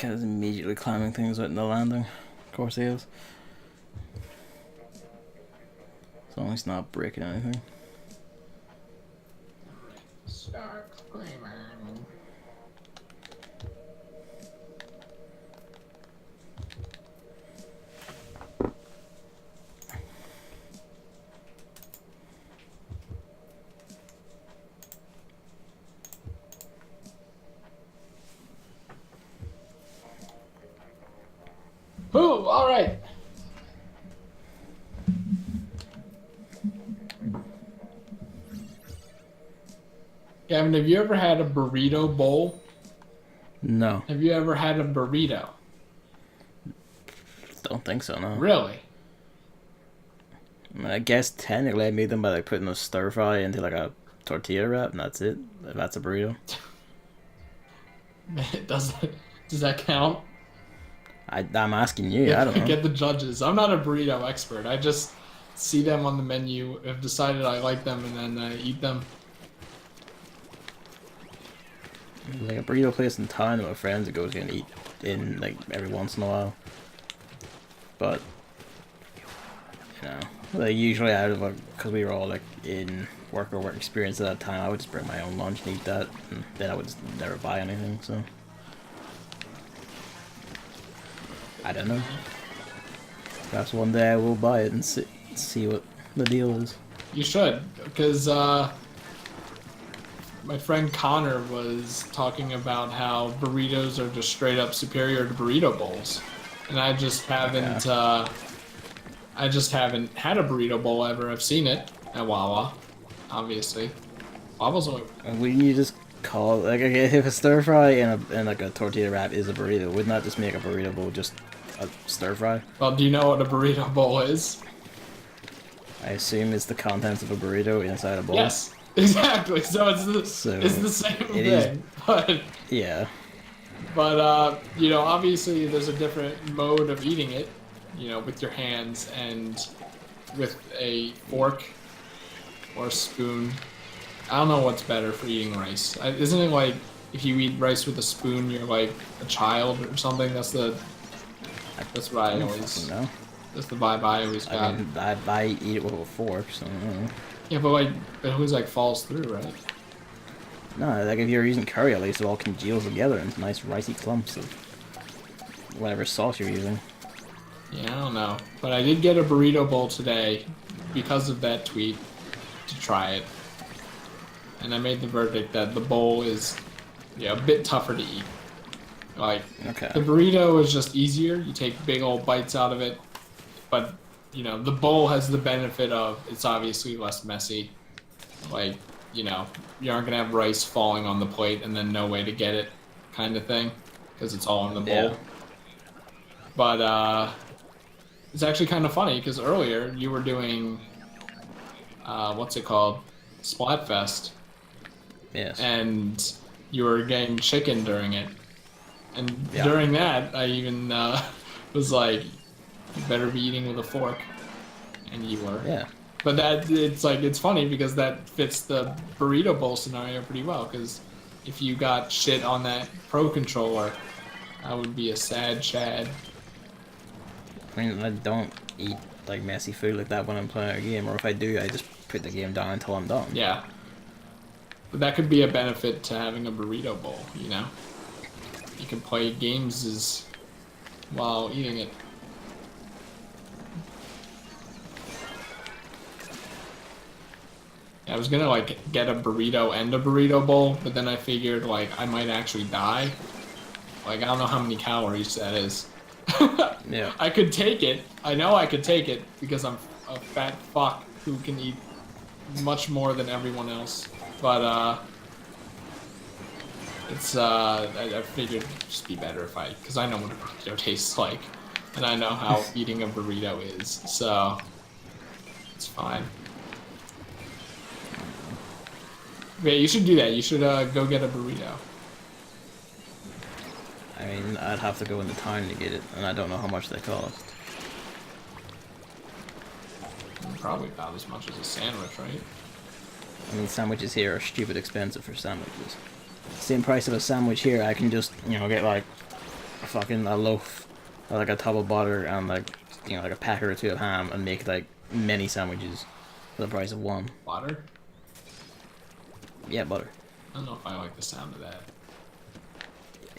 guy's immediately climbing things out in the landing. Of course he is. As long as he's not breaking anything. Start screaming. Ooh, all right. Gavin, have you ever had a burrito bowl? No. Have you ever had a burrito? Don't think so, no. Really? I mean, I guess technically I made them by like putting a stir fry into like a tortilla wrap and that's it. That's a burrito. Does that count? I'm asking you, I don't know. Get the judges. I'm not a burrito expert. I just see them on the menu, have decided I like them, and then eat them. Like a burrito place in town that my friends that goes and eat in like every once in a while. But you know, like usually out of because we were all like in work or work experience at that time, I would just bring my own lunch and eat that, and then I would just never buy anything. So I don't know. Perhaps one day I will buy it and see what the deal is. You should, because my friend Connor was talking about how burritos are just straight up superior to burrito bowls, and I just haven't. I just haven't had a burrito bowl ever. I've seen it at Wawa, obviously. Wawa's only. Wouldn't you just call like if a stir fry and like a tortilla wrap is a burrito? Wouldn't that just make a burrito bowl just a stir fry? Well, do you know what a burrito bowl is? I assume it's the contents of a burrito inside a bowl. Yes, exactly. So it's the same thing. But yeah. But you know, obviously there's a different mode of eating it. You know, with your hands and with a fork or a spoon. I don't know what's better for eating rice. Isn't it like if you eat rice with a spoon, you're like a child or something? That's what I always know. That's the vibe I always got. I mean, I eat it with a fork, so I don't know. Yeah, but it always like falls through, right? No, like if you're using curry, at least it all congeals together into nice ricey clumps of whatever sauce you're using. Yeah, I don't know. But I did get a burrito bowl today because of that tweet to try it. And I made the verdict that the bowl is a bit tougher to eat. Like, the burrito is just easier. You take big old bites out of it. But, you know, the bowl has the benefit of it's obviously less messy. Like, you know, you aren't going to have rice falling on the plate and then no way to get it kind of thing. Because it's all in the bowl. Yeah. But, it's actually kind of funny because earlier you were doing, what's it called? Splatfest. Yes. And you were getting chicken during it. And during that, I even was like, you better be eating with a fork. And you were. Yeah. But it's funny because that fits the burrito bowl scenario pretty well. Because if you got shit on that Pro Controller, that would be a sad Chad. I mean, I don't eat like messy food like that when I'm playing a game, or if I do, I just put the game down until I'm done. Yeah. But that could be a benefit to having a burrito bowl, you know? You can play games while eating it. I was gonna like get a burrito and a burrito bowl, but then I figured like I might actually die. Like I don't know how many calories that is. Yeah. I could take it. I know I could take it because I'm a fat fuck who can eat much more than everyone else. But it's I figured it'd just be better if because I know what a burrito tastes like, and I know how eating a burrito is, so it's fine. Yeah, you should do that. You should go get a burrito. I mean, I'd have to go into town to get it, and I don't know how much they cost. Probably about as much as a sandwich, right? I mean, sandwiches here are stupid expensive for sandwiches. Same price of a sandwich here, I can just, you know, get like fucking a loaf, or like a tub of butter, and like like a packet or two of ham, and make like many sandwiches for the price of one. Butter? Yeah, butter. I don't know if I like the sound of that.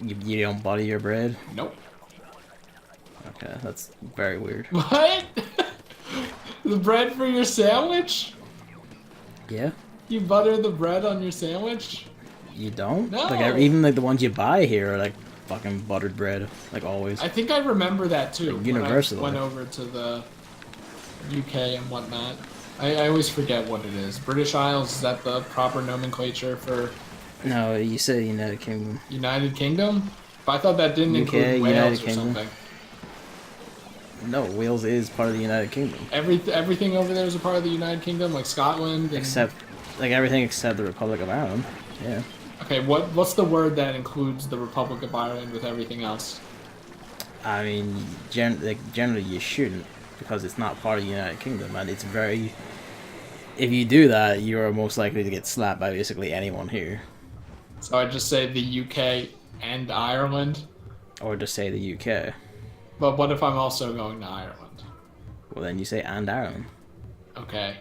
You don't butter your bread? Nope. Okay, that's very weird. What? The bread for your sandwich? Yeah? You butter the bread on your sandwich? You don't? No. Like, even like the ones you buy here are like fucking buttered bread, like always. I think I remember that too. Like, universally. When I went over to the UK and whatnot. I always forget what it is. British Isles, is that the proper nomenclature for No, you said United Kingdom. United Kingdom? But I thought that didn't UK, include Wales United or Kingdom. something. No, Wales is part of the United Kingdom. Everything over there is a part of the United Kingdom, like Scotland. And... Except, like everything except the Republic of Ireland. Yeah. Okay, what's the word that includes the Republic of Ireland with everything else? I mean, generally you shouldn't, because it's not part of the United Kingdom, and it's very... If you do that, you are most likely to get slapped by basically anyone here. So I just say the UK and Ireland? Or just say the UK. But what if I'm also going to Ireland? Well, then you say and Ireland. Okay.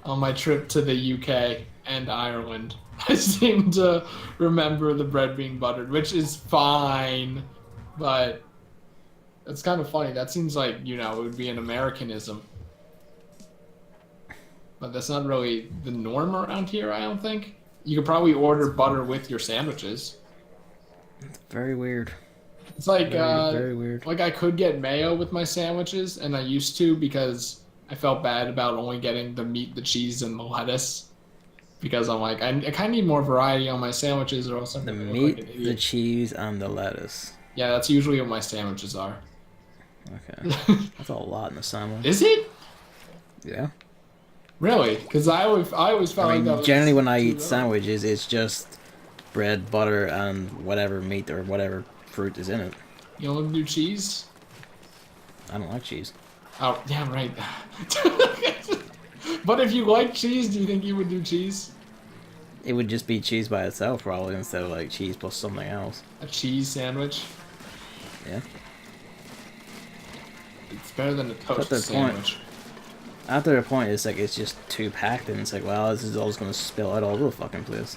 On my trip to the UK and Ireland, I seem to remember the bread being buttered, which is fine, but it's kind of funny. That seems like, it would be an Americanism. But that's not really the norm around here, I don't think. You could probably order butter with your sandwiches. It's very weird. It's like, very weird. Like I could get mayo with my sandwiches, and I used to because I felt bad about only getting the meat, the cheese, and the lettuce. Because I'm like, I kind of need more variety on my sandwiches, or else I'm The gonna look meat, like an idiot. the cheese, and the lettuce. Yeah, that's usually what my sandwiches are. Okay. That's a lot in a sandwich. Is it? Yeah. Really? Because I always felt I like that mean, was generally when I too eat little. sandwiches, it's just bread, butter, and whatever meat or whatever fruit is in it. You don't do cheese? I don't like cheese. Oh, yeah, right. But if you like cheese, do you think you would do cheese? It would just be cheese by itself, probably, instead of like cheese plus something else. A cheese sandwich? Yeah. It's better than a toast their point. sandwich. After a point, it's like it's just too packed, and it's like, well, this is all just gonna spill out all over the fucking place.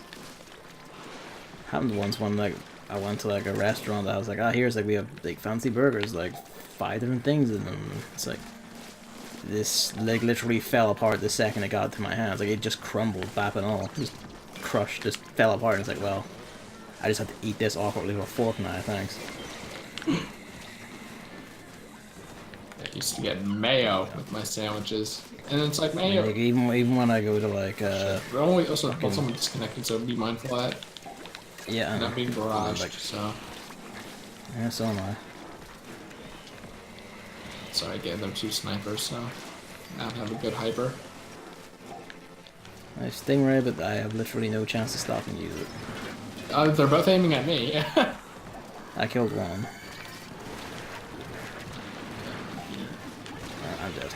Happened once when like I went to like a restaurant that I was like, here's like we have like fancy burgers, like 5 different things in them. It's like this like literally fell apart the second it got to my hands. Like it just crumbled, bap and all, just crushed, just fell apart. And it's like, well, I just have to eat this awkwardly with a fork now. Thanks. I used to get mayo with my sandwiches, and it's like mayo. Like, even when I go to like Only also someone disconnected, so be mindful of that. yeah, I know. Not being barraged, Like, so. yeah, so am I. So I get them 2 snipers, so now I have a good hyper. I have Stingray, but I have literally no chance to stop and use it. They're both aiming at me. I killed one. I'm dead.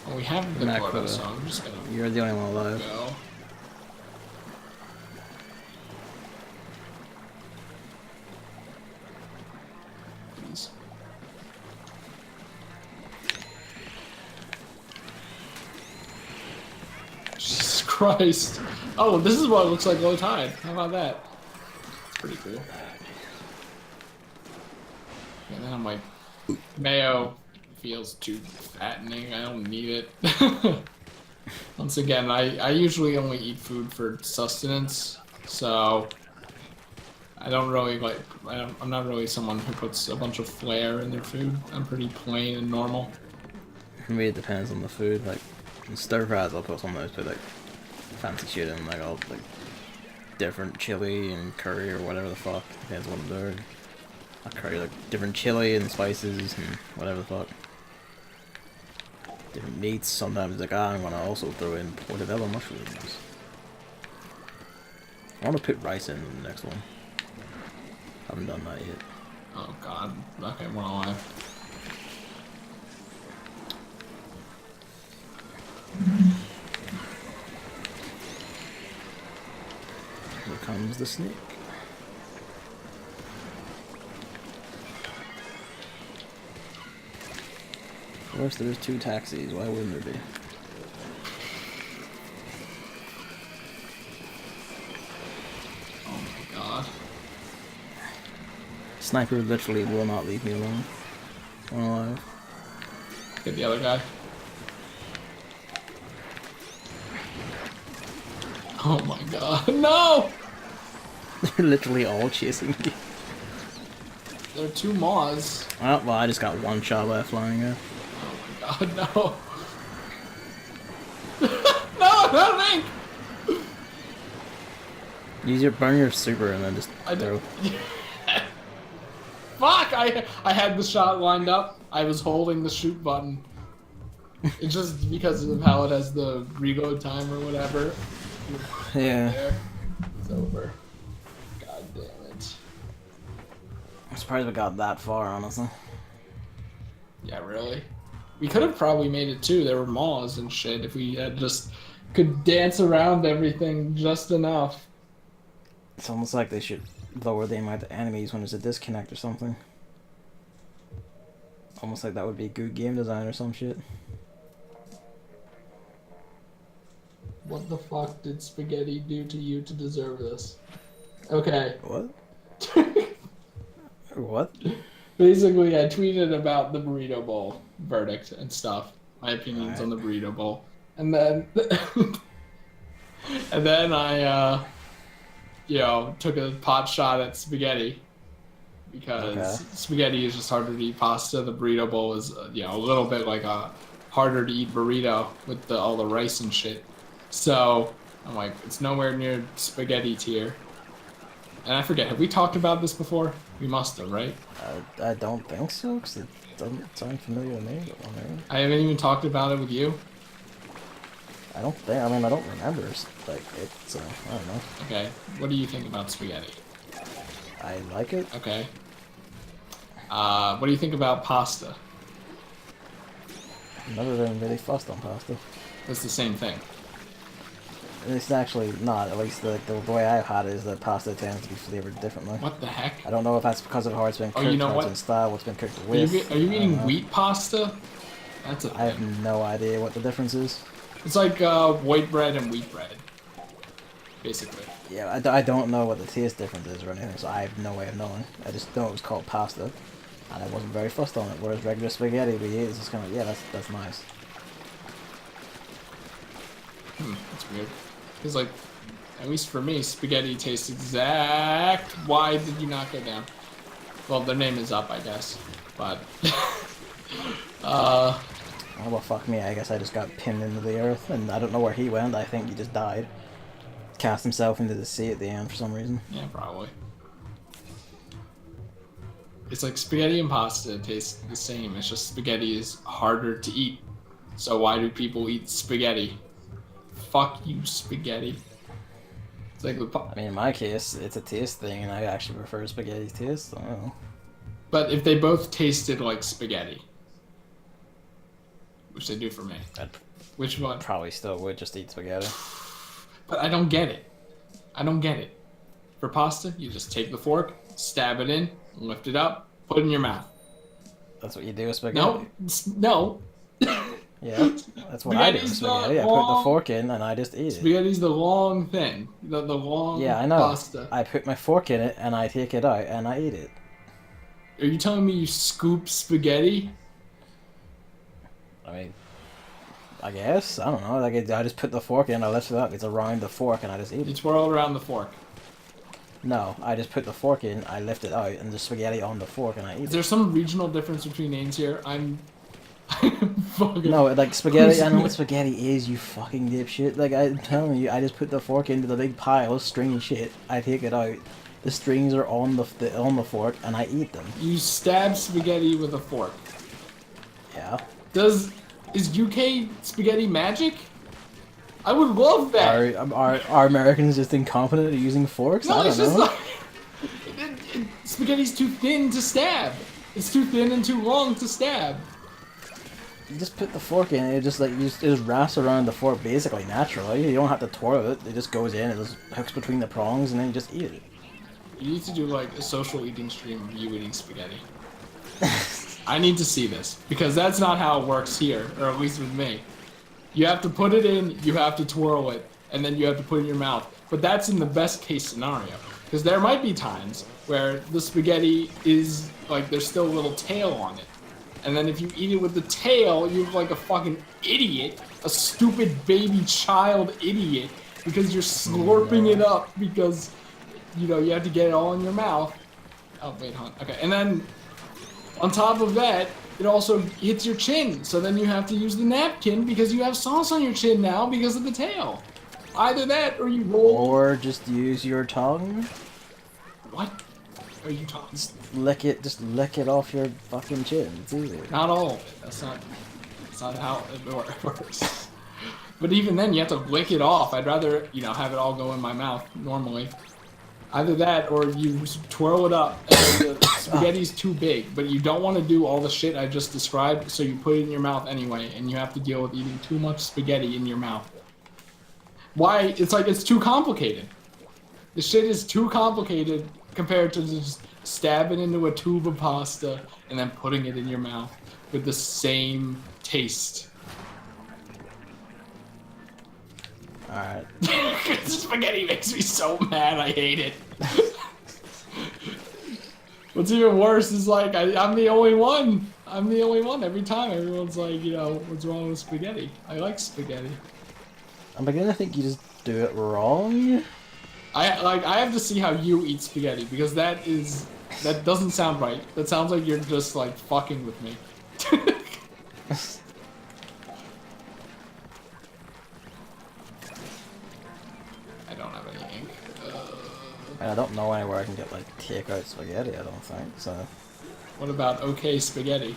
Well, we have the Not quota, quota. so I'm just gonna You're the only one alive. go. Please. Jesus Christ. Oh, this is what it looks like low tide. How about that? It's pretty cool. And then I'm like, mayo feels too fattening. I don't need it. Once again, I usually only eat food for sustenance, so I don't really like. I'm not really someone who puts a bunch of flair in their food. I'm pretty plain and normal. For me, it depends on the food. Like, in stir fries, I'll put some of those, put like fancy shit in, like all like different chili and curry or whatever the fuck. Depends what I'm doing. I curry like different chili and spices and whatever the fuck. Different meats. Sometimes like, I'm gonna also throw in portobello mushrooms. I want to put rice in the next one. Haven't done that yet. Oh god. Okay, we're alive. comes the snake. Of course, there's 2 taxis. Why wouldn't there be? Oh my god. Sniper literally will not leave me alone. I'm alive. Get the other guy. Oh my god. No! They're literally all chasing me. There are 2 maws. Oh, well, I just got 1 shot by a flying guy. Oh my god, no. No, not Hank! Use your burn your super and then just I throw. Fuck! I had the shot lined up. I was holding the shoot button. It's just because of how it has the reload time or whatever. Yeah. There. It's over. God damn it. I'm surprised we got that far, honestly. Yeah, really? We could have probably made it too. There were maws and shit if we had just could dance around everything just enough. It's almost like they should lower the amount of enemies when there's a disconnect or something. Almost like that would be good game design or some shit. What the fuck did Spaghetti do to you to deserve this? Okay. What? What? Basically, I tweeted about the burrito bowl verdict and stuff. My opinions on the Right. burrito bowl. And then... and then I, you know, took a pot shot at spaghetti. Because Okay. spaghetti is just harder to eat pasta. The burrito bowl is, you know, a little bit like a harder to eat burrito with all the rice and shit. So, I'm like, it's nowhere near spaghetti tier. And I forget, have we talked about this before? We must have, right? I don't think so, because it doesn't sound familiar to me. But whatever. I haven't even talked about it with you. I don't think, I mean, I don't remember. Like, it's, I don't know. Okay, what do you think about spaghetti? I like it. Okay. What do you think about pasta? I've never been really fussed on pasta. It's the same thing. It's actually not. At least the way I've had it is that pasta tends to be flavored differently. What the heck? I don't know if that's because of how it's been cooked, you know how what? it's in style, what's been cooked Are you, with. are you I don't eating know. wheat pasta? That's a I have thing. no idea what the difference is. It's like white bread and wheat bread. Basically. Yeah, I don't know what the taste difference is or anything, so I have no way of knowing. I just know it was called pasta, and I wasn't very fussed on it. Whereas regular spaghetti we eat is just kind of, yeah, that's nice. That's weird. Because, like, at least for me, spaghetti tastes exact. Why did you not go down? Well, their name is up, I guess. But, Oh well, fuck me. I guess I just got pinned into the earth, and I don't know where he went. I think he just died. Cast himself into the sea at the end for some reason. yeah, probably. It's like spaghetti and pasta taste the same. It's just spaghetti is harder to eat. So why do people eat spaghetti? Fuck you, spaghetti. It's like the I mean, in my case, it's a taste thing, and I actually prefer spaghetti's taste. So I don't know. But if they both tasted like spaghetti, which they do for me, I'd which one? probably still would just eat spaghetti. But I don't get it. I don't get it. For pasta, you just take the fork, stab it in, lift it up, put it in your mouth. That's what you do with spaghetti. No, no. Yeah, that's what I do with Spaghetti's spaghetti. not I put the long. fork in and I just eat it. Spaghetti's the long thing. The long Yeah, I know. pasta. I put my fork in it and I take it out and I eat it. Are you telling me you scoop spaghetti? I mean, I guess. I don't know. Like, I just put the fork in, I lift it up, it's around the fork, and I just eat it. You twirl around the fork. No, I just put the fork in, I lift it out, and the spaghetti on the fork, and I eat Is it. there some regional difference between names here? I'm fucking... No, like, spaghetti, I know what spaghetti is, you fucking dipshit. Like, I'm telling you, I just put the fork into the big pile of stringy shit, I take it out, the strings are on the fork, and I eat them. You stab spaghetti with a fork. Yeah. Is UK spaghetti magic? I would love that. Are Americans just incompetent at using forks? No, I don't it's just know. like spaghetti's too thin to stab. It's too thin and too long to stab. You just put the fork in, it just like it just wraps around the fork basically naturally. You don't have to twirl it. It just goes in. It just hooks between the prongs, and then you just eat it. You need to do like a social eating stream of you eating spaghetti. I need to see this because that's not how it works here, or at least with me. You have to put it in, you have to twirl it, and then you have to put it in your mouth. But that's in the best case scenario. Because there might be times where the spaghetti is, like, there's still a little tail on it. And then if you eat it with the tail, you look like a fucking idiot. A stupid baby child idiot. Because you're slurping it up because, you know, you have to get it all in your mouth. Oh, wait, hold on. Okay, and then on top of that, it also hits your chin. So then you have to use the napkin because you have sauce on your chin now because of the tail. Either that or you roll. Or just use your tongue. What are you talking? Just lick it off your fucking chin. It's easy. Not all of it. That's not how it works. But even then, you have to lick it off. I'd rather, you know, have it all go in my mouth normally. Either that or you twirl it up and the spaghetti's too big, but you don't want to do all the shit I just described, so you put it in your mouth anyway, and you have to deal with eating too much spaghetti in your mouth. Why? It's like it's too complicated. The shit is too complicated compared to just stabbing into a tube of pasta and then putting it in your mouth with the same taste. Alright. Spaghetti makes me so mad, I hate it. What's even worse is like, I'm the only one. I'm the only one. Every time everyone's like, you know, what's wrong with spaghetti? I like spaghetti. I'm beginning to think you just do it wrong. I have to see how you eat spaghetti because that doesn't sound right. That sounds like you're just like fucking with me. I don't have any ink. I don't know anywhere I can get like takeout spaghetti. I don't think so. What about OK Spaghetti?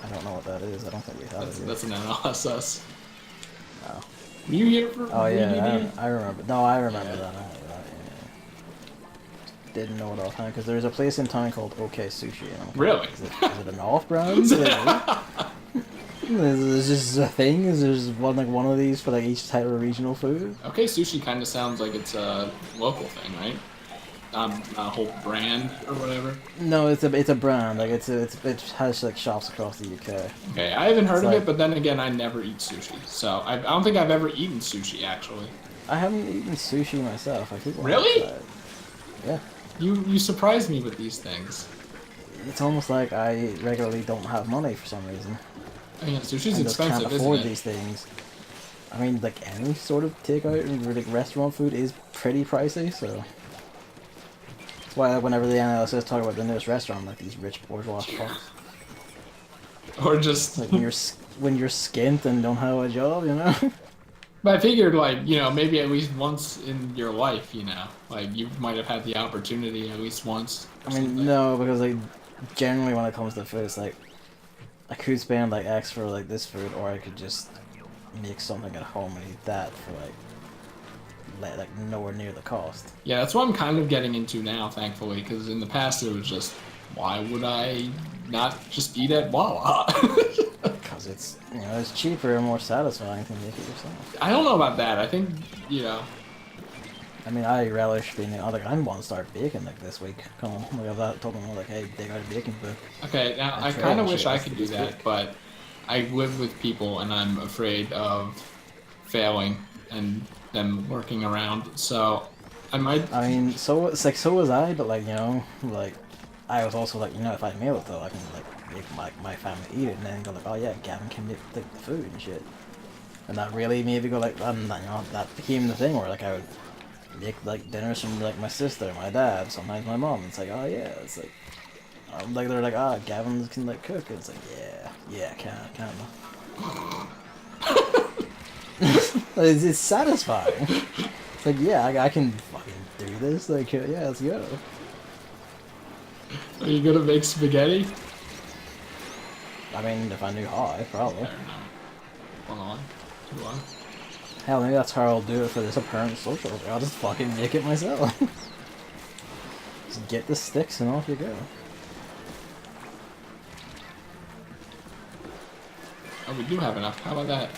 I don't know what that is. I don't think we have it. That's an NLSS. No. Were you here for Oh yeah, VOD? I remember. No, I remember Yeah. that. Didn't know it offhand because there's a place in town called OK Sushi. And I'm like, Really? Is it an off-brand? Is this a thing? Is there just one of these for like each type of regional food? OK Sushi kind of sounds like it's a local thing, right? Not a whole brand or whatever. No, it's a brand. Like it has like shops across the UK. Okay, I haven't heard It's of like- it, but then again, I never eat sushi, so I don't think I've ever eaten sushi actually. I haven't eaten sushi myself. I keep wanting Really? to try it. Yeah. You surprise me with these things. It's almost like I regularly don't have money for some reason. I mean, sushi's I just expensive, can't isn't afford it? these things. I mean, like any sort of takeout or like restaurant food is pretty pricey, so that's why whenever the analysts talk about the newest restaurant, like these rich bourgeois fucks, Or just. like when you're skint and don't have a job, you know. But I figured, like, you know, maybe at least once in your life, you know, like you might have had the opportunity at least once. I mean, no, because like generally when it comes to food, it's like I could spend like X for like this food, or I could just make something at home and eat that for like nowhere near the cost. Yeah, that's what I'm kind of getting into now, thankfully, because in the past it was just, why would I not just eat at Wawa? Because it's, you know, it's cheaper and more satisfying to make it yourself. I don't know about that. I think, you know, I mean, I relish being, I want to start baking like this week. Come on, like I've told them like, hey, dig out a baking book. okay, now I That's kind of right, wish shit, I that's could the do best that, but I live with people and I'm afraid of failing and them working around, so I might... I mean, so was I, but like, you know, like, I was also like, you know, if I mail it though, I can like make my family eat it, and then go like, oh yeah, Gavin can make like the food and shit. And that really made me go like, you know, that became the thing where like I would make like dinners from like my sister, my dad, sometimes my mom. It's like, oh yeah, it's like, like they're like, ah, Gavin can like cook. And it's like, yeah, can't. It's satisfying. It's like, yeah, I can fucking do this. Like, yeah, let's go. Are you gonna make spaghetti? I mean, if I knew how, probably. Hold on. Do I? Hell, maybe that's how I'll do it for this apparent social. I'll just fucking make it myself. Just get the sticks and off you go. Oh, we do have enough. How about that?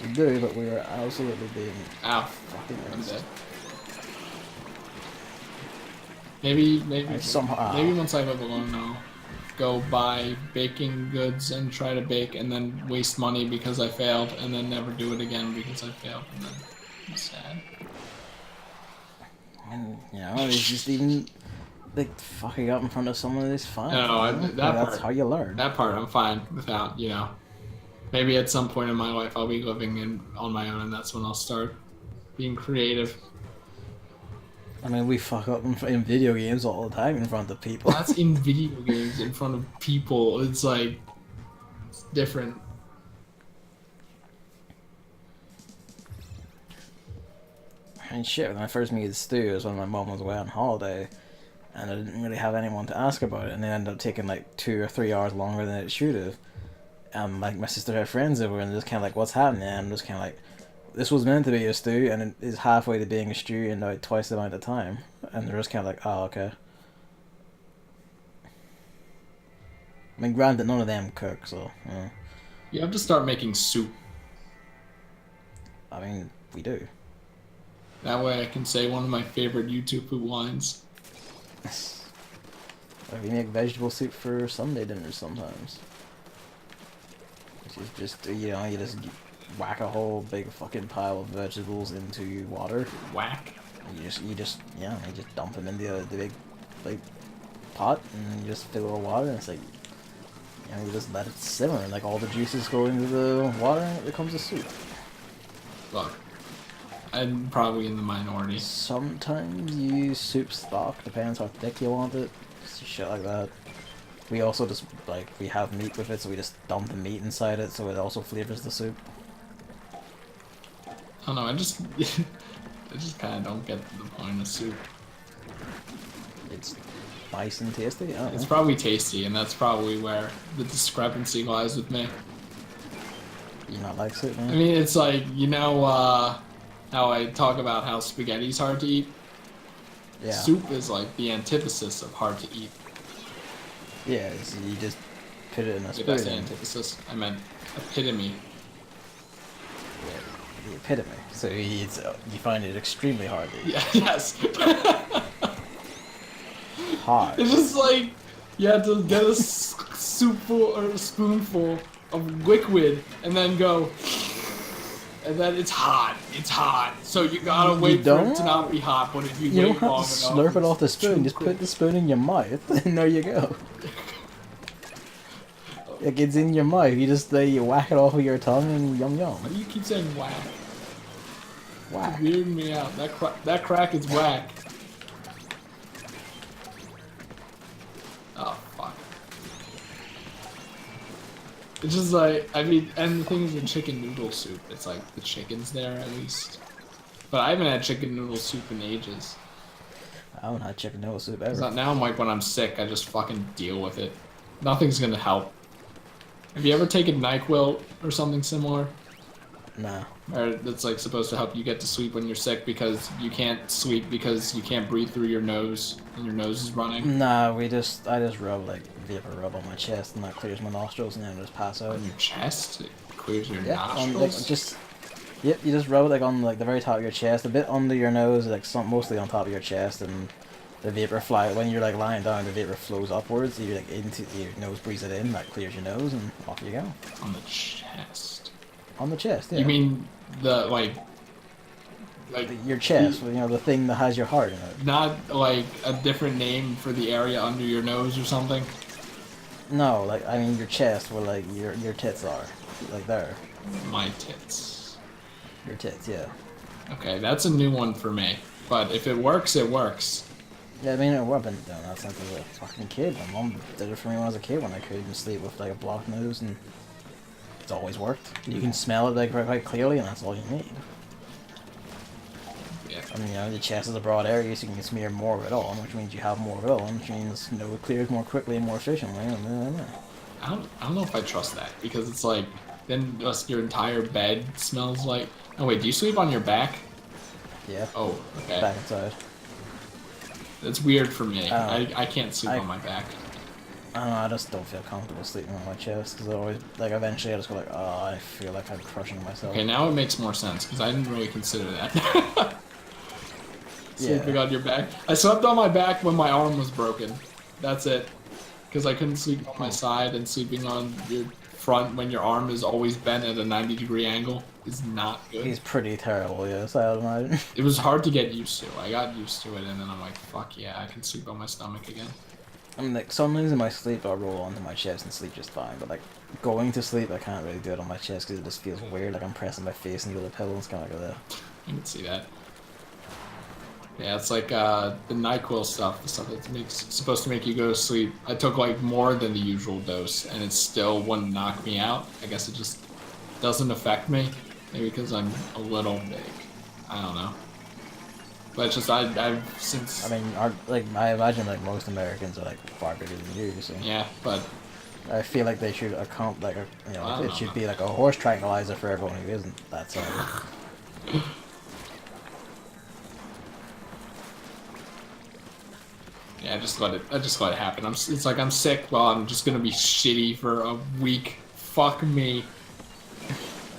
We do, but we are absolutely being Ow. fucking I'm missed. dead. Maybe Somehow. once I live alone, I'll go buy baking goods and try to bake, and then waste money because I failed, and then never do it again because I failed, and then I'm sad. And, you know, it's just even like fucking up in front of someone is fine. No, you know? that Like, part. that's how you learn. That part I'm fine without. You know, maybe at some point in my life I'll be living on my own, and that's when I'll start being creative. I mean, we fuck up in video games all the time in front of people. That's in video games in front of people. It's like it's different. And shit, when I first met Stu, it was when my mom was away on holiday, and I didn't really have anyone to ask about it, and it ended up taking like 2 or 3 hours longer than it should have. Like my sister had friends over, and just kind of like, what's happening? And I'm just kind of like, this was meant to be a stew, and it is halfway to being a stew in like twice the amount of time. And they're just kind of like, oh, okay. I mean, granted, none of them cook, so. Yeah. You have to start making soup. I mean, we do. That way I can say one of my favorite YouTube food lines. We make vegetable soup for Sunday dinners sometimes. Which is just, you know, you just whack a whole big fucking pile of vegetables into water. Whack. You just dump them in the big, like, pot, and you just fill it with water, and it's like, you know, you just let it simmer, and like all the juices go into the water, and it becomes a soup. Look, I'm probably in the minority. Sometimes you use soup stock, depends how thick you want it, shit like that. We also just, like, we have meat with it, so we just dump the meat inside it, so it also flavors the soup. I don't know, I just kind of don't get the point of soup. It's nice and tasty. I don't It's know. probably tasty, and that's probably where the discrepancy lies with me. You not like soup, man? I mean, it's like, you know, how I talk about how spaghetti's hard to eat? Yeah. Soup is like the antithesis of hard to eat. Yeah, so you just put it in a Did I say spoon. antithesis? I meant epitome. The epitome. So you find it extremely hard to eat. Yeah, yes. Hard. It's just like you have to get a soupful or a spoonful of liquid and then go, and then it's hot. It's hot. So you gotta You wait for don't? it to not be hot. But if you You don't wait have long to enough, slurp it off the it's spoon. too Just quick. put the spoon in your mouth, and there you go. Like, it's in your mouth. You just you whack it off with your tongue, and yum yum. Why do you keep saying whack? Whack. It's weirding me out. That crack is whack. Oh fuck. It's just like, I mean, and the thing is in chicken noodle soup, it's like the chicken's there at least. But I haven't had chicken noodle soup in ages. I haven't had chicken noodle soup It's ever. not, now I'm like, when I'm sick, I just fucking deal with it. Nothing's gonna help. Have you ever taken NyQuil or something similar? Nah. Or that's like supposed to help you get to sleep when you're sick because you can't sleep because you can't breathe through your nose and your nose is running? Nah, I just rub like vapor rub on my chest, and that clears my nostrils, and then I just pass out. On your chest? It clears your Yeah, on, nostrils? like, yep, you just rub it like on like the very top of your chest, a bit under your nose, like mostly on top of your chest, and the vapor when you're like lying down, the vapor flows upwards, you like into your nose, breathes it in, that clears your nose, and off you go. On the chest. On the chest, yeah. You mean the like your chest, you know, the thing that has your heart in it. not like a different name for the area under your nose or something? No, like I mean your chest, where like your tits are, like there. My tits. Your tits, yeah. Okay, that's a new one for me. But if it works, it works. Yeah, I mean, I've been doing that since I was a fucking kid. My mom did it for me when I was a kid when I couldn't sleep with like a blocked nose, and it's always worked. You can smell it like quite clearly, and that's all you need. Yeah. I mean, you know, the chest is a broad area, so you can smear more of it on, which means you have more of it on, which means, you know, it clears more quickly and more efficiently. I don't know if I trust that because it's like then just your entire bed smells like. Oh wait, do you sleep on your back? Yeah. Oh, okay. Back inside. That's weird for me. Oh. I can't sleep I- on my back. I don't know, I just don't feel comfortable sleeping on my chest because I always like eventually I just go like, oh, I feel like I'm crushing myself. Okay, now it makes more sense because I didn't really consider that. Sleeping on your back. I slept on my back when my arm was broken. That's it. Because I couldn't sleep on my side, and sleeping on your front when your arm is always bent at a 90-degree angle is not good. He's pretty terrible, yes, I would imagine. It was hard to get used to. I got used to it, and then I'm like, fuck yeah, I can sleep on my stomach again. I mean, like, sometimes in my sleep I'll roll onto my chest and sleep just fine, but like, going to sleep I can't really do it on my chest because it just feels weird, like I'm pressing my face into the pillow, it's kind of like that. I can see that. Yeah, it's like the NyQuil stuff, the stuff that's supposed to make you go to sleep. I took like more than the usual dose, and it still wouldn't knock me out. I guess it just doesn't affect me. Maybe because I'm a little big. I don't know. But it's just I've since. I mean, I imagine like most Americans are like far bigger than you, so. Yeah, but. I feel like they should account like it should be like a horse tranquilizer for everyone who isn't that size. Yeah, I just let it happen. It's like I'm sick, well, I'm just gonna be shitty for a week. Fuck me.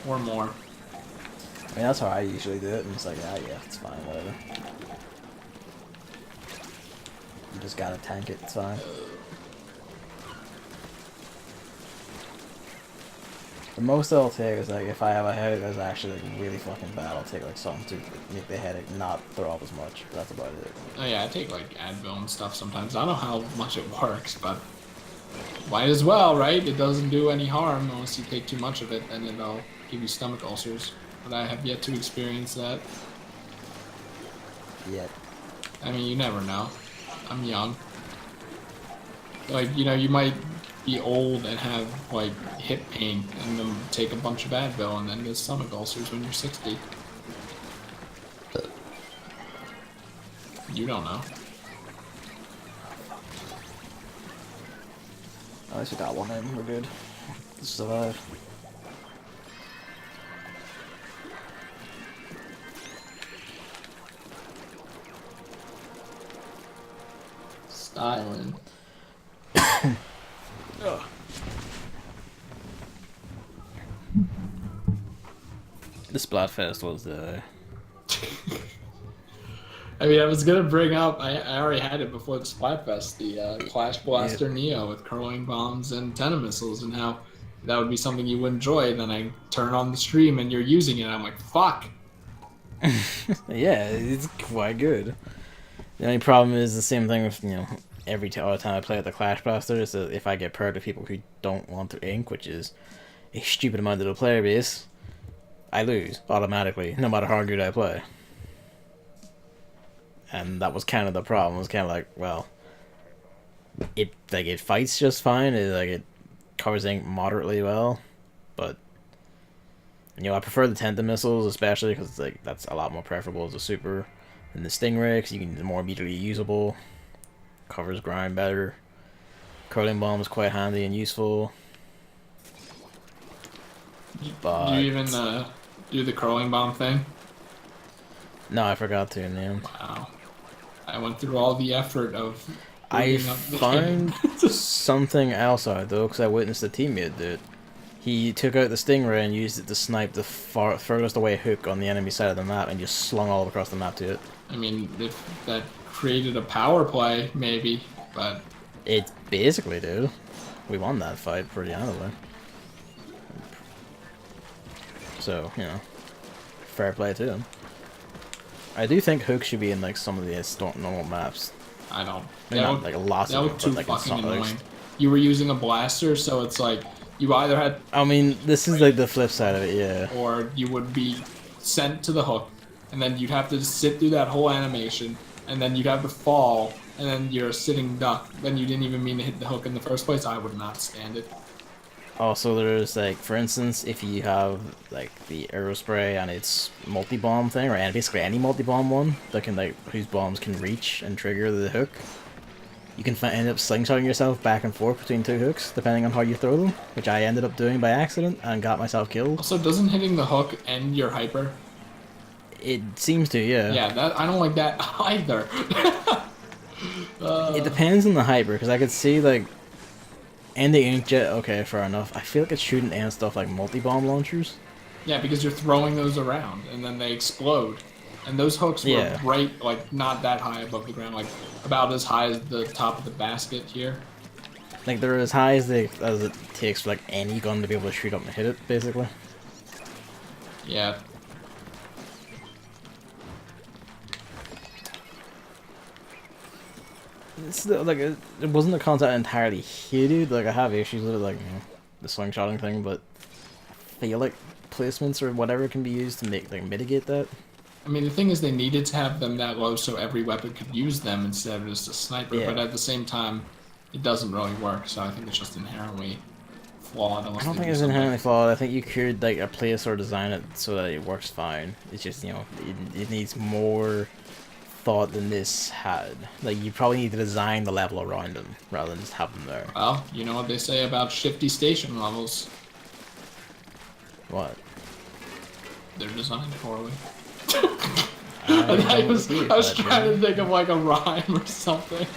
Or more. I mean, that's how I usually do it, and it's like, yeah, it's fine, whatever. You just gotta tank it, it's fine. The most I'll take is like, if I have a headache that's actually like really fucking bad, I'll take like something to make the headache not throw up as much, but that's about it. Oh yeah, I take like Advil and stuff sometimes. I don't know how much it works, but might as well, right? It doesn't do any harm unless you take too much of it, and it'll give you stomach ulcers. But I have yet to experience that. Yet. I mean, you never know. I'm young. Like, you know, you might be old and have like hip pain and then take a bunch of Advil and then get stomach ulcers when you're 60. You don't know. At least we got one in, we're good. Survive. Styling. The Splatfest was I mean, I was gonna bring up. I already had it before the Splatfest. The Clash Blaster Neo with curling bombs and tennis missiles, and how that would be something you would enjoy. And then I turn on the stream and you're using it. And I'm like, fuck. Yeah, it's quite good. The only problem is the same thing with, all the time I play with the Clash Blaster is that if I get paired with people who don't want to ink, which is a stupid amount of the player base, I lose automatically, no matter how good I play. And that was kind of the problem. It was kind of like, well, it fights just fine. It covers ink moderately well, but I prefer the Tenta missiles, especially because that's a lot more preferable as a super than the Stingray, because you can more immediately usable, covers grind better. Curling bomb is quite handy and useful. But do you even do the curling bomb thing? No, I forgot to, man. Wow. I went through all the effort of. I found something else out though, because I witnessed a teammate do it. He took out the Stingray and used it to snipe the furthest away hook on the enemy side of the map and just slung all across the map to it. I mean, if that created a power play, maybe, but... It basically did. We won that fight pretty handily. So, fair play to him. I do think hooks should be in some of the normal maps. I don't. Maybe not lots of them, too but fucking annoying. You were using a blaster, so it's like you either had. I mean, this is the flip side of it, yeah. Or you would be sent to the hook, and then you'd have to sit through that whole animation, and then you'd have to fall, and then you're a sitting duck. Then you didn't even mean to hit the hook in the first place. I would not stand it. Also, there's for instance, if you have the Aerospray and its multi-bomb thing, or basically any multi-bomb one that can whose bombs can reach and trigger the hook, you can end up slingshotting yourself back and forth between two hooks depending on how you throw them, which I ended up doing by accident and got myself killed. Also, doesn't hitting the hook end your hyper? It seems to, yeah. Yeah, I don't like that either. It depends on the hyper, because I could see And the inkjet, okay, fair enough. I feel like it's shooting and stuff like multi-bomb launchers. Yeah, because you're throwing those around and then they explode. And those hooks were Yeah. right, like, not that high above the ground, like, about as high as the top of the basket here. Like, they're as high as it takes for, like, any gun to be able to shoot up and hit it, basically. Yeah. It's like, it wasn't the concept entirely hated. Like, I have issues with it, like, you know, the slingshotting thing, but I feel like placements or whatever can be used to make, like, mitigate that. I mean, the thing is they needed to have them that low so every weapon could use them instead of just a sniper, Yeah. but at the same time, it doesn't really work, so I think it's just inherently flawed. I don't think it's inherently flawed. I think you could, like, place or design it so that it works fine. It's just, you know, it needs more thought than this had. Like, you probably need to design the level around them rather than just have them there. Well, you know what they say about shifty station levels. What? They're designed poorly. I was trying to think of like a rhyme or something.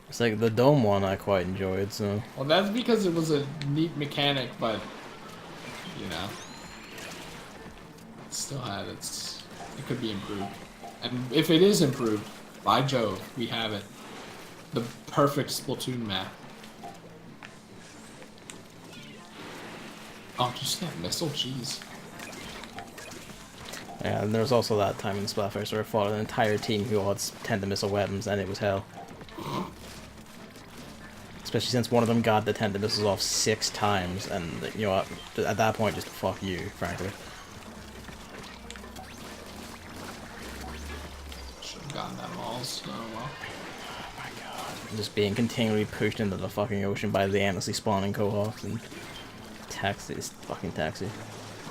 It's like the dome one I quite enjoyed, so... Well, that's because it was a neat mechanic, but, you know, it still had its... It could be improved. And if it is improved, by Jove, we have it. The perfect Splatoon map. Oh, just that missile? Jeez. Yeah, and there was also that time in Splatfest where I fought an entire team who all had tend-to-missile weapons, and it was hell. Especially since one of them got the tend-to-missiles off 6 times, and, you know, at that point, just fuck you, frankly. Should have gotten them all, so well. Oh my god. Just being continually pushed into the fucking ocean by the endlessly spawning cohorts and taxis, fucking taxi.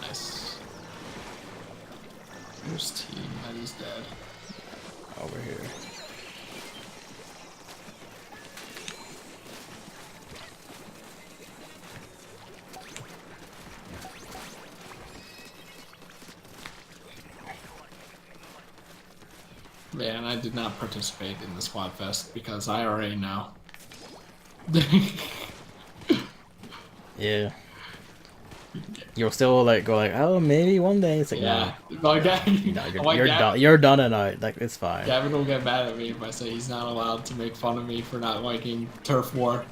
Nice. Where's team? That is dead. Over here. Man, I did not participate in the Squad Fest because I already know. Yeah. You'll still like go like, oh, maybe one day. It's like, Yeah. no, Like, you're done. You're done and out. Like, it's fine. Gavin will get mad at me if I say he's not allowed to make fun of me for not liking Turf War.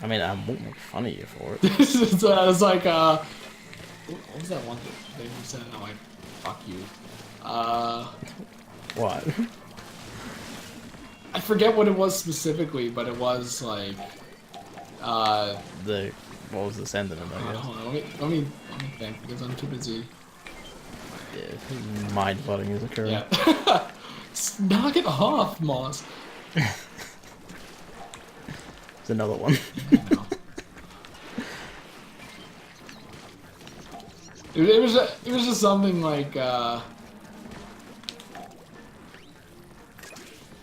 I mean, I won't make fun of you for it. So I was like, what was that one thing you said? I'm like, fuck you. What? I forget what it was specifically, but it was like, What was the sentiment, I guess? hold on, let me think because I'm too busy. Yeah, mind flooding is occurring. Yeah. Knock it off, Moss. It's another one. No. It was just something like I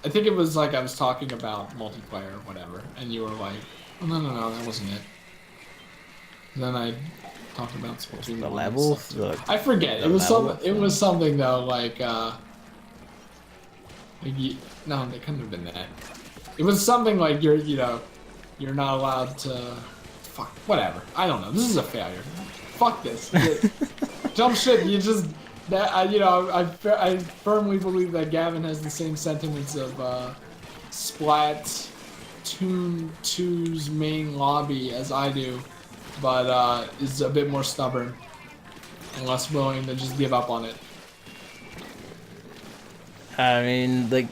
think it was like I was talking about multiplayer or whatever, and you were like, oh, no, that wasn't it. And then I talked about Splatoon. The level? I forget. It was something though, like no, it couldn't have been that. It was something like you're not allowed to. Fuck, whatever. I don't know. This is a failure. Fuck this. Jump ship. You just that. I firmly believe that Gavin has the same sentiments of Splatoon 2's main lobby as I do, but is a bit more stubborn and less willing to just give up on it. I mean, like,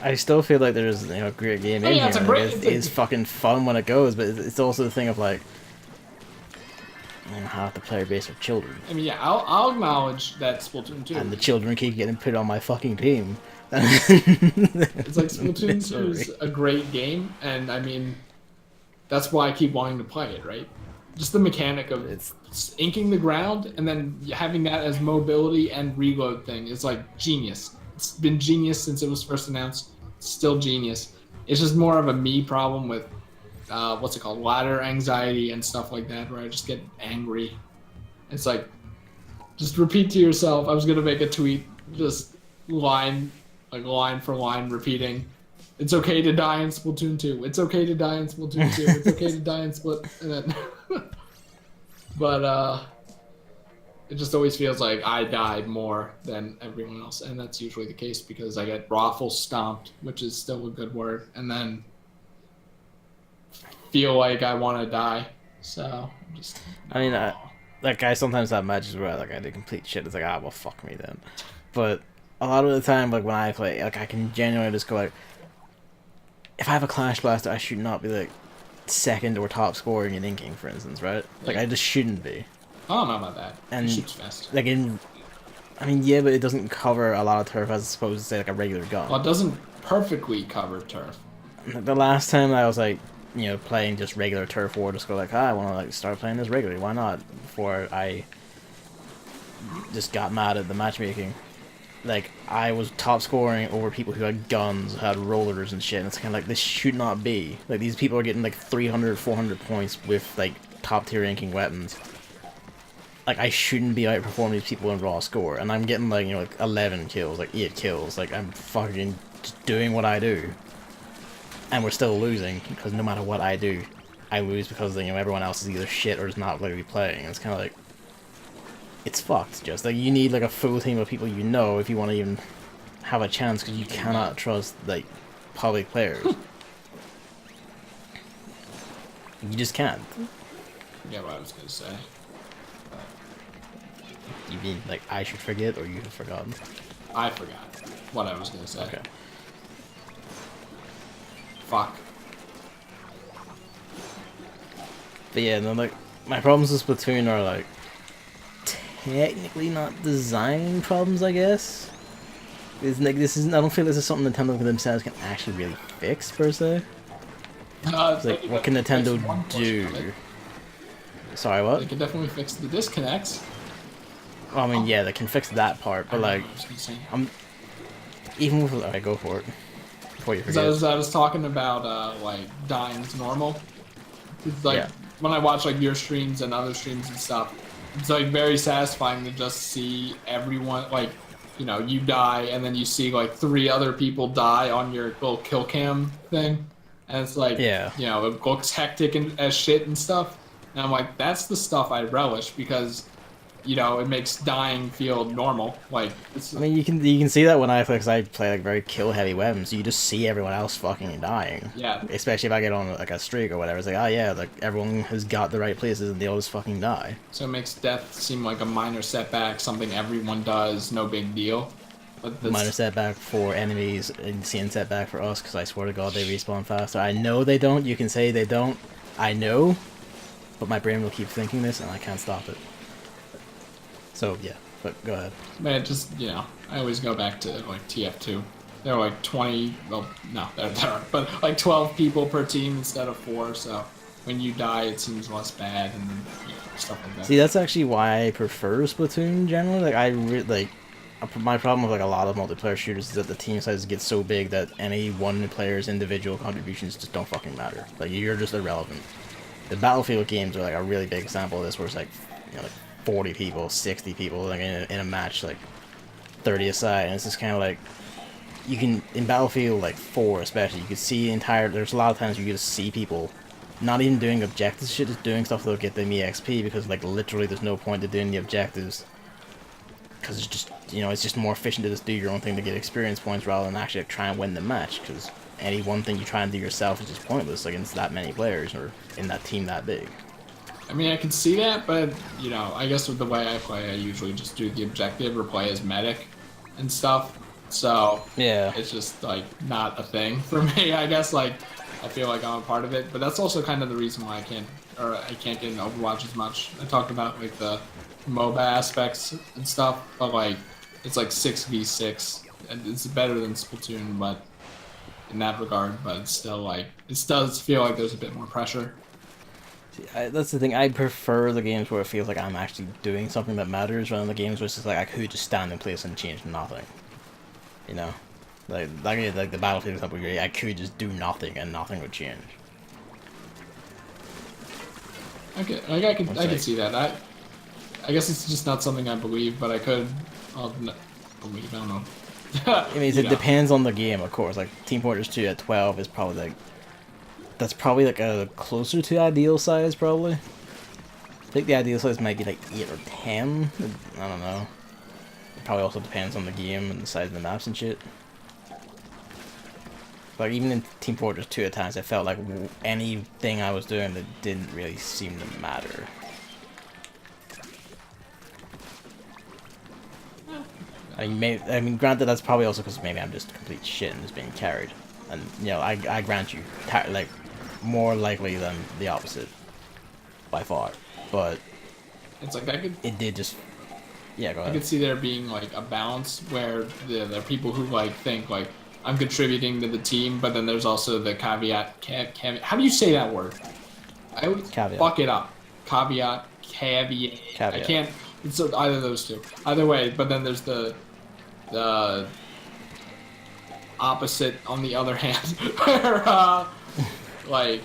I still feel like there's a great game in here. It's fucking fun when it goes, but it's also the thing of like, half the player base are children. I mean, yeah, I'll acknowledge that Splatoon 2. And the children keep getting put on my fucking team. It's like Splatoon 2 is a great game, and I mean, that's why I keep wanting to play it, right? Just the mechanic of inking the ground and then having that as mobility and reload thing is like genius. It's been genius since it was first announced. It's still genius. It's just more of a me problem with ladder anxiety and stuff like that, where I just get angry. It's like, just repeat to yourself. I was gonna make a tweet just line for line repeating. It's okay to die in Splatoon 2. It's okay to die in Splatoon 2. It's okay to die in Split. And then, but it just always feels like I died more than everyone else, and that's usually the case because I get raffle stomped, which is still a good word, and then feel like I want to die. So just. I mean, like I sometimes have matches where like I do complete shit. It's like, ah, well, fuck me then. But a lot of the time, like when I play, like I can genuinely just go like, if I have a Clash Blaster, I should not be like second or top scoring in inking, for instance, right? Like I just shouldn't be. I don't know about that. And shoots fast. Like I mean, yeah, but it doesn't cover a lot of turf as opposed to say like a regular gun. Well, it doesn't perfectly cover turf. The last time I was like, playing just regular turf war, just go like, I want to like start playing this regularly. Why not? Before I just got mad at the matchmaking. Like, I was top scoring over people who had guns, had rollers and shit, and it's kind of like, this should not be. Like, these people are getting like 300, 400 points with like top tier ranking weapons. Like, I shouldn't be outperforming these people in raw score, and I'm getting like, like 11 kills, like 8 kills. Like, I'm fucking just doing what I do. And we're still losing, because no matter what I do, I lose because, everyone else is either shit or is not really playing. And it's kind of like, it's fucked, just. Like, you need, like, a full team of people if you want to even have a chance, because you cannot trust, like, public players. You just can't. Yeah, what I was gonna say. You mean, like, I should forget, or you have forgotten? I forgot what I was gonna say. Okay. Fuck. But yeah, no, like, my problems with Splatoon are, like, technically not design problems, I guess. It's like, I don't feel this is something Nintendo themselves can actually really fix, per se. It's like, what can Nintendo do? Sorry, what? They can definitely fix the disconnects. Well, I mean, yeah, they can fix that part, but, like, even with, alright, go for it. Before you forget. I was talking about, like, dying's normal. It's like, when I watch, like, your streams and other streams and stuff, it's, like, very satisfying to just see everyone, like, you die, and then you see, like, 3 other people die on your little kill cam thing. And it's like, it looks hectic as shit and stuff. And I'm like, that's the stuff I relish, because it makes dying feel normal. Like, I mean, you can see that when I play, because I play like very kill heavy weapons. You just see everyone else fucking dying. Yeah. Especially if I get on like a streak or whatever. It's like, oh yeah, like everyone has got the right places and they all just fucking die. So it makes death seem like a minor setback, something everyone does, no big deal. But minor setback for enemies, insane setback for us, because I swear to God they respawn faster. I know they don't. You can say they don't. I know, but my brain will keep thinking this, and I can't stop it. So, yeah, but go ahead. Man, just, I always go back to, like, TF2. There are, like, 20, well, no, there aren't, but, like, 12 people per team instead of 4, so when you die, it seems less bad, and stuff like that. See, that's actually why I prefer Splatoon, generally. Like, my problem with, like, a lot of multiplayer shooters is that the team size gets so big that any one player's individual contributions just don't fucking matter. Like, you're just irrelevant. The Battlefield games are, like, a really big example of this, where it's, like, like, 40 people, 60 people, like in a match, like 30 aside, and it's just kind of like, you can, in Battlefield like 4 especially, you can see there's a lot of times you just see people not even doing objectives shit, just doing stuff that'll get them EXP, because like literally there's no point to doing the objectives, because it's just, it's just more efficient to just do your own thing to get experience points rather than actually like, try and win the match, because any one thing you try and do yourself is just pointless against that many players or in that team that big. I mean, I can see that, but, I guess with the way I play, I usually just do the objective or play as medic and stuff. So, yeah, it's just, like, not a thing for me. I guess, like, I feel like I'm a part of it, but that's also kind of the reason why I can't get in Overwatch as much. I talked about, like, the MOBA aspects and stuff, but, like, it's, like, 6v6, and it's better than Splatoon, but, in that regard, but it's still, like, it does feel like there's a bit more pressure. That's the thing, I prefer the games where it feels like I'm actually doing something that matters, rather than the games where it's just like I could just stand in place and change nothing. Like the Battlefield example, I could just do nothing and nothing would change. Okay, I can see that. I guess it's just not something I believe, but I could. Well, believe. I don't know. I mean, it depends on the game, of course. Like Team Fortress 2 at 12 is probably like that's probably like a closer to ideal size, probably. I think the ideal size might be like 8 or 10. I don't know. It probably also depends on the game and the size of the maps and shit. Like even in Team Fortress 2 at times, I felt like anything I was doing that didn't really seem to matter. I mean, granted, that's probably also because maybe I'm just complete shit and just being carried, and you know, I grant you, like, more likely than the opposite, by far. But it's like it did just, yeah. Go ahead. I could see there being like a balance where there are people who like think like I'm contributing to the team, but then there's also the caveat. How do you say that word? I always fuck it up. Caveat. I can't. It's either of those two. Either way, but then there's the opposite on the other hand, where like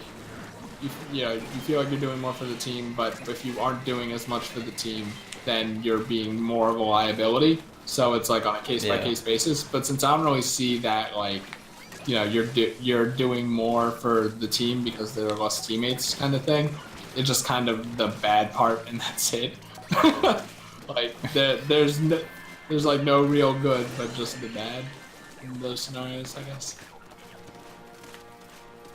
you know, you feel like you're doing more for the team, but if you aren't doing as much for the team, then you're being more of a liability. So it's like on a case by case basis. But since I don't really see that, like, you know, you're doing more for the team because there are less teammates, kind of thing. It's just kind of the bad part, and that's it. Like there's like no real good, but just the bad in those scenarios, I guess.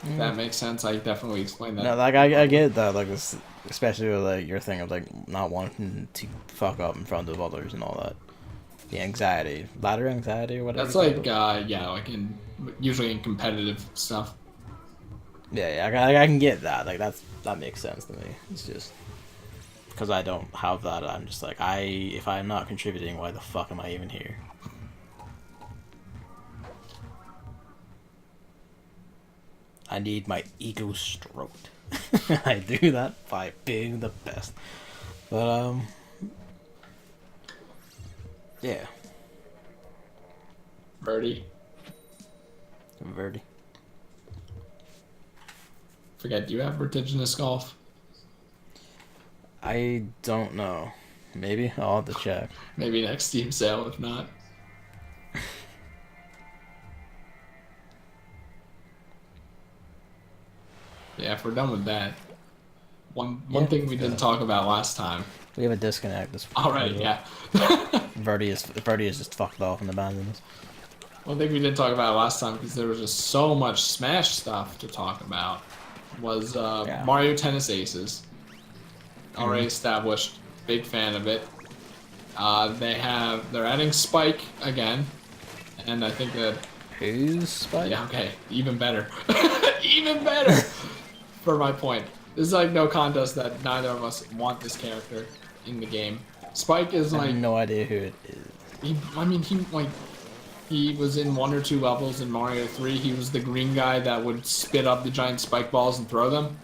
If that makes sense. I definitely explained that. No, like I get that, like this, especially with like your thing of like not wanting to fuck up in front of others and all that. The anxiety, ladder anxiety, or whatever. That's like yeah, like usually in competitive stuff. Yeah, I can get that. Like that makes sense to me. It's just because I don't have that. I'm just like if I'm not contributing, why the fuck am I even here? I need my ego stroked. I do that by being the best. But yeah. Verdi. Forget, do you have vertiginous golf? I don't know. Maybe I'll have to check. Maybe next Steam sale, if not. Yeah, if we're done with that. One thing we didn't talk about last time. We have a disconnect. All right, yeah. Verdi is just fucked off and abandoned us. One thing we didn't talk about last time, because there was just so much Smash stuff to talk about, was Mario Tennis Aces. Already established, big fan of it. They're adding Spike again, and I think that. Who's Spike? Yeah, okay, even better, even better. For my point, this is like no contest that neither of us want this character in the game. Spike is like. I have no idea who it is. He was in 1 or 2 levels in Mario 3. He was the green guy that would spit up the giant spike balls and throw them.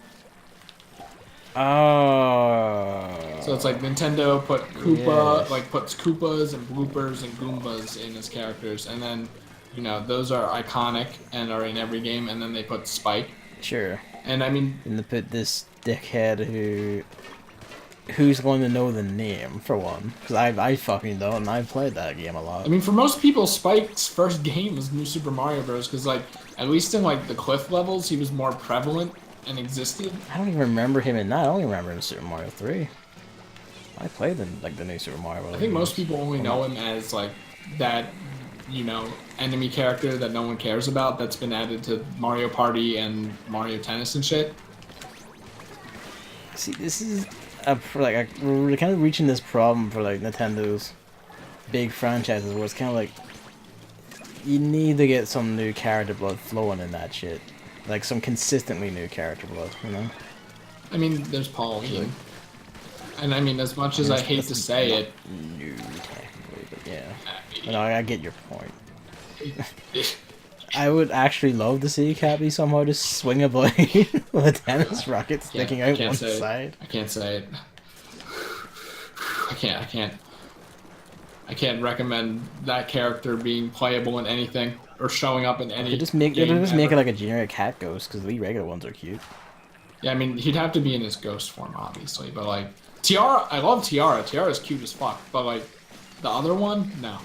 Oh. So it's like Nintendo put Koopa, puts Koopas and Bloopers and Goombas in as characters, and then, you know, those are iconic and are in every game, and then they put Spike. Sure. And I mean, and they put this dickhead who's going to know the name for one, because I fucking don't, and I've played that game a lot. I mean, for most people, Spike's first game was New Super Mario Bros. Because like at least in like the cliff levels, he was more prevalent and existed. I don't even remember him in that. I only remember in Super Mario 3. I played the New Super Mario Bros. I think most people only know him as like that, you know, enemy character that no one cares about that's been added to Mario Party and Mario Tennis and shit. See, this is we're kind of reaching this problem for like Nintendo's big franchises where it's kind of like you need to get some new character blood flowing in that shit, like some consistently new character blood, you know. I mean, there's Pauline, and I mean, as much as I hate to say it, new technically, but yeah, no, I get your point. I would actually love to see Cappy somehow just swing a blade with a tennis racket sticking out one side. I can't say it. I can't recommend that character being playable in anything or showing up in any. Just make it like a generic cat ghost, because the regular ones are cute. Yeah, I mean, he'd have to be in his ghost form, obviously, but like Tiara, I love Tiara. Tiara's cute as fuck, but like the other one, no.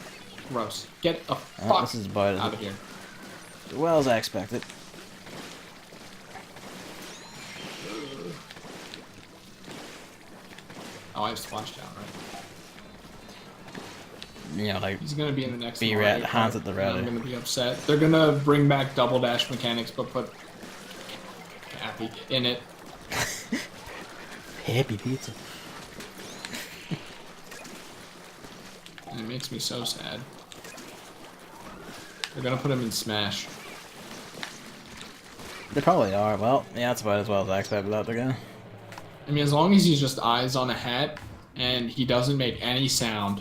Gross. Get the Oh, fuck this is about out of here. as well as I expected. Oh, I have splashdown, right? You know, like, He's gonna be in the next be Mario red, Kart, hands at the and ready. I'm gonna be upset. They're gonna bring back double dash mechanics, but put Cappy in it. Happy pizza. And it makes me so sad. They're gonna put him in Smash. They probably are. Well, yeah, that's about as well as I expected that to go. I mean, as long as he's just eyes on a hat and he doesn't make any sound,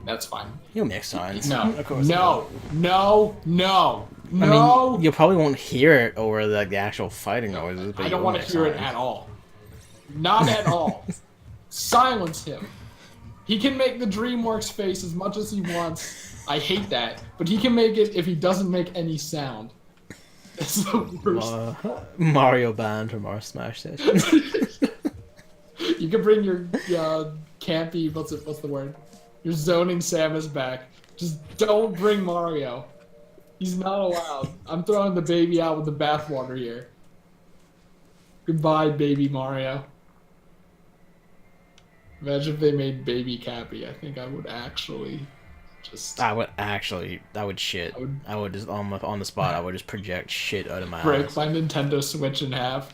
that's fine. He'll make signs. No, Of course. no, no, no, I no. mean, you probably won't hear it over like the actual fighting noises. But I don't want to hear it at all. Not at all. Silence him. He can make the DreamWorks face as much as he wants. I hate that, but he can make it if he doesn't make any sound. It's the worst. Mario Band from our Smash session. You can bring your campy. What's the word? Your zoning Samus back. Just don't bring Mario. He's not allowed. I'm throwing the baby out with the bathwater here. Goodbye, baby Mario. Imagine if they made baby Cappy. I think I would actually just... I would shit. I would just on the spot. I would just project shit out of my break eyes. my Nintendo Switch in half.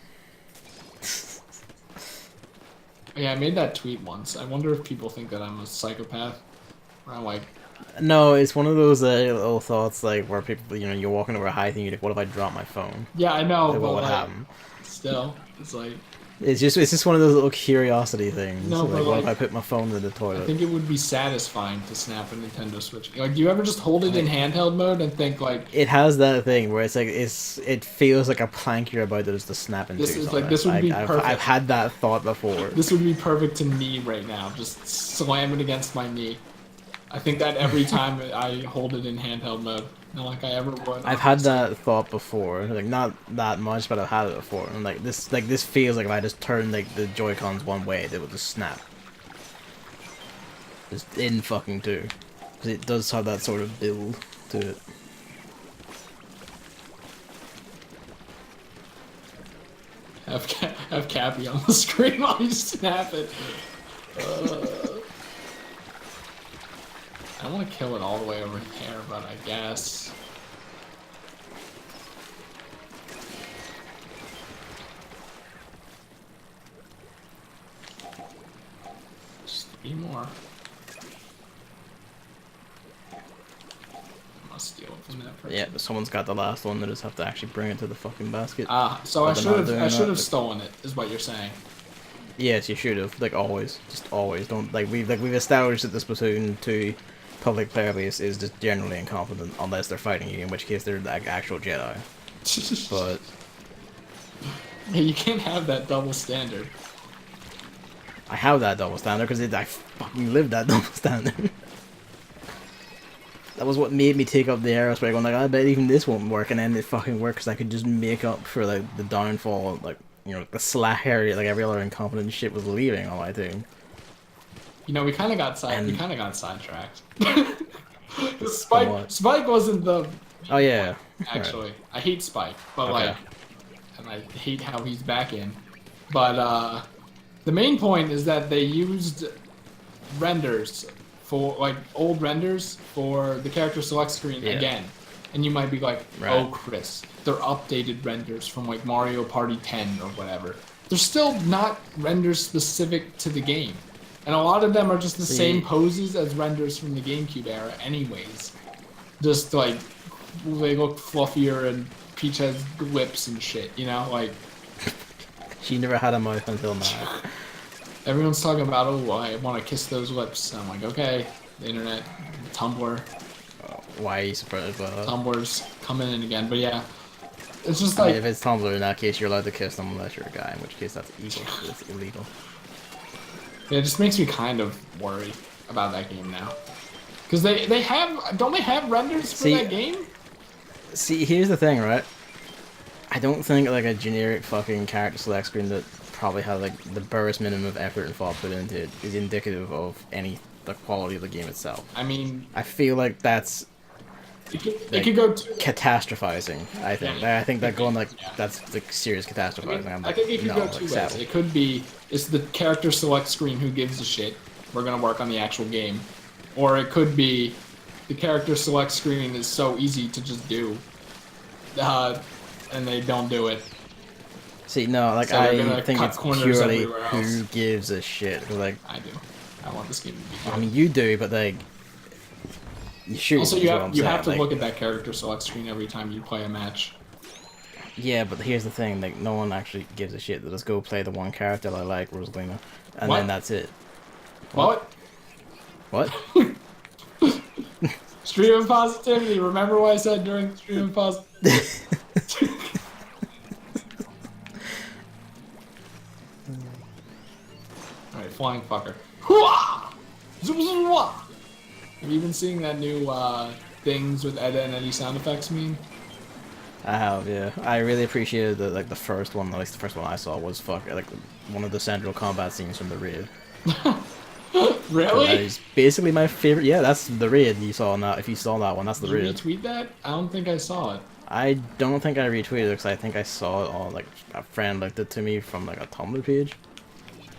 Yeah, I made that tweet once. I wonder if people think that I'm a psychopath. Or I'm like... No, it's one of those little thoughts like where people, you know, you're walking over a high thing, you're like, what if I drop my phone? Yeah, I know. Like, but what would like, happen? Still, it's like... It's just one of those little curiosity things. No, like, but what if like, I put my phone in the I toilet? think it would be satisfying to snap a Nintendo Switch. Like, do you ever just hold it in handheld mode and think like... It has that thing where it's like it feels like a plank you're about to just snap into. This is like this would be perfect. I've had that thought before. This would be perfect to knee right now. Just slam it against my knee. I think that every time I hold it in handheld mode. Not like I ever would. I've had that thought before, like not that much, but I've had it before. And like this feels like if I just turn like the Joy-Cons one way, they would just snap. Just in fucking two, because it does have that sort of build to it. Have Cappy on the screen while you snap it. I don't want to kill it all the way over there, but I guess. Just 3 more. I must steal it from that person. Yeah, someone's got the last one. They just have to actually bring it to the fucking basket. So But they're not doing that. stolen it, is what you're saying. Yes, you should have. Like always, just always. Don't we've established that the Splatoon 2 public player base is just generally incompetent unless they're fighting you, in which case they're like actual Jedi. But yeah, you can't have that double standard. I have that double standard because I fucking lived that double standard. That was what made me take up the aerospace. Going like, I bet even this won't work, and then it fucking worked because I could just make up for like the downfall, like, you know, the slack area, like every other incompetent shit was leaving on my team. You know, we kind of got sidetracked. What? Spike wasn't the. Oh yeah. Actually, Right. I hate Spike, but Okay. like, and I hate how he's back in. But the main point is that they used renders for like old renders for the character select screen again, and you might be like, Right. "Oh, Chris, they're updated renders from like Mario Party 10 or whatever." They're still not renders specific to the game. And a lot of them are just the same poses as renders from the GameCube era anyways. Just like, they look fluffier and Peach has lips and shit, you know? Like, She never had a mouth until now. everyone's talking about, oh, I want to kiss those lips. And I'm like, okay, the internet, Tumblr. Why are you surprised about that? Tumblr's coming in again. But yeah, it's just I like... mean, if it's Tumblr, in that case, you're allowed to kiss them unless you're a guy, in which case that's evil. It's illegal. It just makes me kind of worried about that game now. Because they have... Don't they have renders for that game? See, here's the thing, right? I don't think like a generic fucking character select screen that probably has like the barest minimum of effort and thought put into it is indicative of any the quality of the game itself. I mean, I feel like that's it could go to, catastrophizing. I think. Yeah. I think that going like Yeah. that's like serious catastrophizing. I'm I like, think it could no, go like, two ways. settle. It could be it's the character select screen. Who gives a shit? We're gonna work on the actual game, or it could be the character select screen is so easy to just do, and they don't do it. See, no, like So they're I gonna think cut it's corners purely everywhere else. who gives a shit. 'Cause, like, I do. I want this game to be good. I mean, you do, but like, you should. Also, is you what have I'm you saying, have to like, look at that character select screen every time you play a match. Yeah, but here's the thing: like, no one actually gives a shit. They just go play the one character I like, Rosalina, and What? then that's it. What? What? Stream of positivity. Remember what I said during the stream of positivity? Alright, flying fucker. Hooah! Zoom, zoom, wah! Have you been seeing that new things with Edda and Eddie sound effects meme? I have, yeah. I really appreciated the first one. At least the first one I saw was like one of the central combat scenes from the raid. That Really? is basically my favorite. Yeah, that's the raid you saw now. If you saw that one, that's the Did you raid. retweet that? I don't think I saw it. I don't think I retweeted it because I think I saw it on like a friend linked it to me from like a Tumblr page.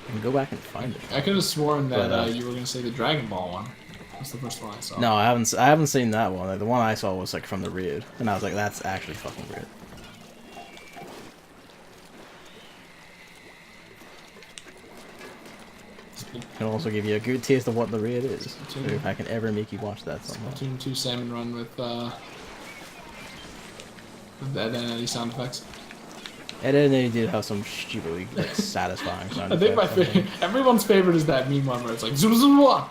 I can go back and find it. I could have sworn that But, you were gonna say the Dragon Ball one. That's the first one I saw. No, I haven't seen that one. Like, the one I saw was like from the raid, and I was like, that's actually fucking weird. Can also give you a good taste of what the raid is. So if I can ever make you watch that somehow. Splatoon 2 Salmon Run with the Edda and Eddie sound effects. And then they did have some stupidly like satisfying sound I think my effects, favorite, everyone's favorite is that meme one where it's like zoom zoom wah.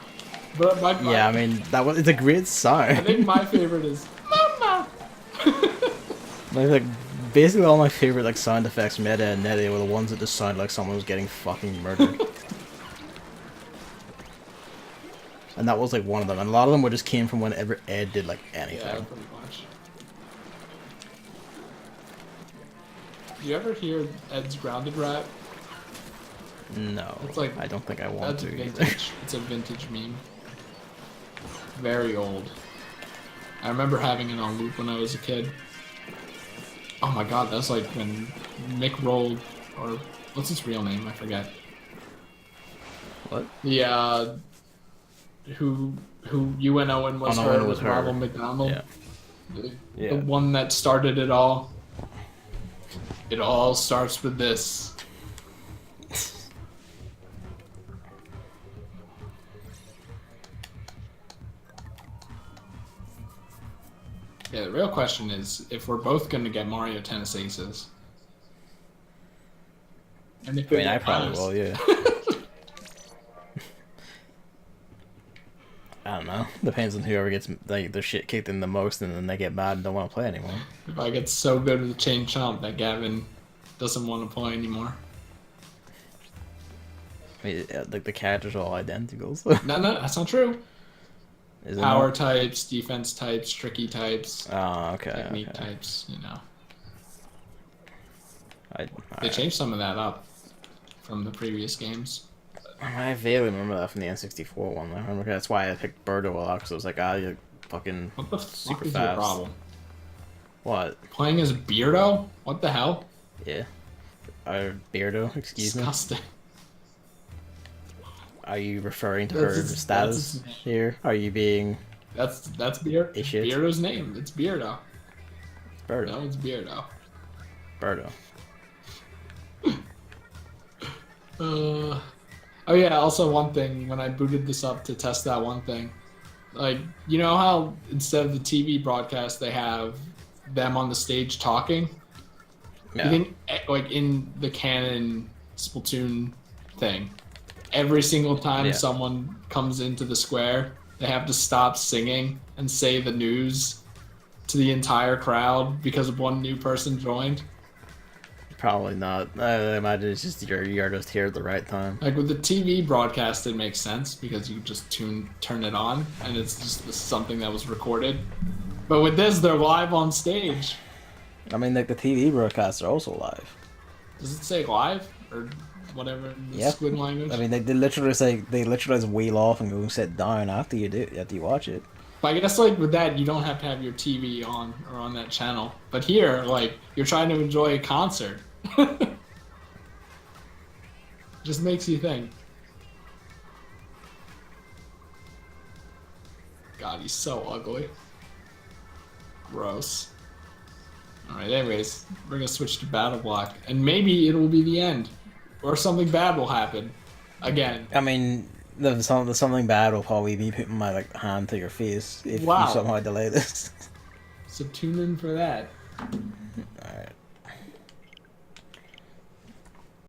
But Yeah, I mean it's a great song. I think my favorite is Mama. Like basically all my favorite like sound effects from Edda and Nettie were the ones that just sound like someone was getting fucking murdered. And that was like one of them, and a lot of them just came from whenever Ed did like anything. Yeah, pretty much. Do you ever hear Ed's grounded rap? No, It's like I don't think I want that's to either. vintage. It's a vintage meme. Very old. I remember having it on loop when I was a kid. Oh my god, that's like when Mick rolled, or what's his real name? I forget. What? Yeah, who UN Owen was Owen her, was her. Marvel McDonald. Yeah. The one that started it all. It all starts with this. Yeah, the real question is if we're both going to get Mario Tennis Aces. And if I mean, I probably will, yeah. I don't know. Depends on whoever gets like their shit kicked in the most, and then they get mad and don't want to play anymore. If I get so good with the chain chomp that Gavin doesn't want to play anymore. I mean, like the characters are all identical. So. No, that's not true. Is it Power not? types, defense types, tricky types, Oh, okay. technique Okay. types, you know. They Alright. changed some of that up from the previous games. I vaguely remember that from the N64 one. I remember that's why I picked Birdo a lot because it was like, you're fucking What the super fuck is your fast. problem? What? Playing as Beardo? What the hell? Yeah. Beardo, excuse me. Disgusting. Are you referring to That's her his- status that's his- here? Are you being That's Beard. A shit. Beardo's name. It's Beardo. Birdo? No, it's Beardo. Birdo. Oh yeah, also one thing, when I booted this up to test that one thing, like, you know how instead of the TV broadcast they have them on the stage talking? Yeah. You think, like, in the canon Splatoon thing, every single time Yeah. someone comes into the square, they have to stop singing and say the news to the entire crowd because of one new person joined? Probably not. I imagine it's just you're just here at the right time. Like with the TV broadcast, it makes sense because you just turn it on, and it's just something that was recorded. But with this, they're live on stage. I mean, like the TV broadcasts are also live. Does it say live, or whatever in the Yep. squid language. I mean, they literally say they literally just wheel off and go and sit down after you watch it. But I guess like with that, you don't have to have your TV on or on that channel. But here, like you're trying to enjoy a concert. Just makes you think. God, he's so ugly. Gross. Alright, anyways, we're gonna switch to Battle Block. And maybe it will be the end. Or something bad will happen. Again. I mean, the something bad will probably be putting my like hand to your face if Wow. you somehow delay this. So tune in for that. Alright.